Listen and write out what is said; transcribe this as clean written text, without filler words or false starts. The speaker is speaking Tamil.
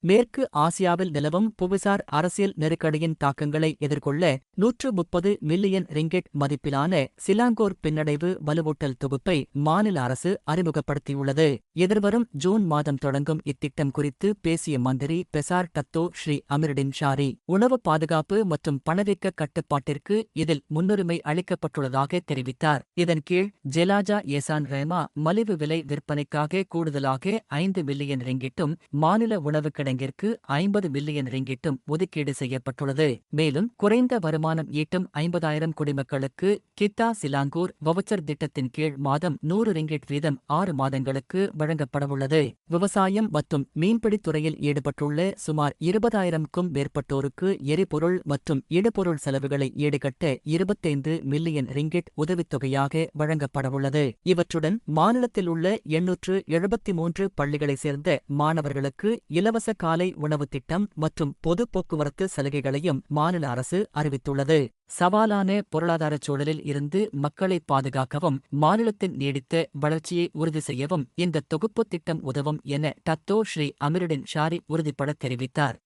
மேற்கு ஆசியாவில் நிலவும் புவிசார் அரசியல் நெருக்கடியின் தாக்கங்களை எதிர்கொள்ள 130 மில்லியன் ரிங்கெட் மதிப்பிலான சிலாங்கூர் பின்னடைவு வலுவூட்டல் தொகுப்பை மாநில அரசு அறிமுகப்படுத்தியுள்ளது. எதிர்வரும் ஜூன் மாதம் தொடங்கும் இத்திட்டம் குறித்து பேசிய மந்திரி பெசார் டத்தோ ஸ்ரீ அமிருடின் ஷாரி, உணவு பாதுகாப்பு மற்றும் பணவீக்க கட்டுப்பாட்டிற்கு இதில் முன்னுரிமை அளிக்கப்பட்டுள்ளதாக தெரிவித்தார். இதன் கீழ் ஜெலாஜா ஏசான் ரேமா மலிவு விலை விற்பனைக்காக கூடுதலாக 5 மில்லியன் ரிங்கிட்டும் மாநில உணவு கிடங்கிற்கு 50 மில்லியன் ரிங்கிட்டும் ஒதுக்கீடு செய்யப்பட்டுள்ளது. மேலும் குறைந்த வருமானம் ஈட்டும் 50,000 குடிமக்களுக்கு கித்தா சிலாங்கூர் வவுச்சர் திட்டத்தின் கீழ் மாதம் 100 ரிங்கிட் வீதம் 6 மாதங்களுக்கு வழங்கப்படவுள்ளது. விவசாயம் மற்றும் மீன்பிடித் துறையில் ஈடுபட்டுள்ள சுமார் 20,000க்கும் மேற்பட்டோருக்கு எரிபொருள் மற்றும் இடுபொருள் செலவுகளை ஈடுகட்ட 25 மில்லியன் ரிங்கிட் உதவித்தொகையாக வழங்கப்படவுள்ளது. இவற்றுடன் மாநிலத்தில் உள்ள 873 பள்ளிகளைச் சேர்ந்த மாணவர்களுக்கு இலவச காலை உணவு திட்டம் மற்றும் பொது போக்குவரத்து சலுகைகளையும் மாநில அரசு அறிவித்துள்ளது. சவாலான பொருளாதாரச் சூழலில் இருந்து மக்களை பாதுகாக்கவும் மாநிலத்தின் நீடித்த வளர்ச்சியை உறுதி செய்யவும் இந்த தொகுப்பு திட்டம் உதவும் என டத்தோ ஸ்ரீ அமிருடின் ஷாரி உறுதிபட தெரிவித்தார்.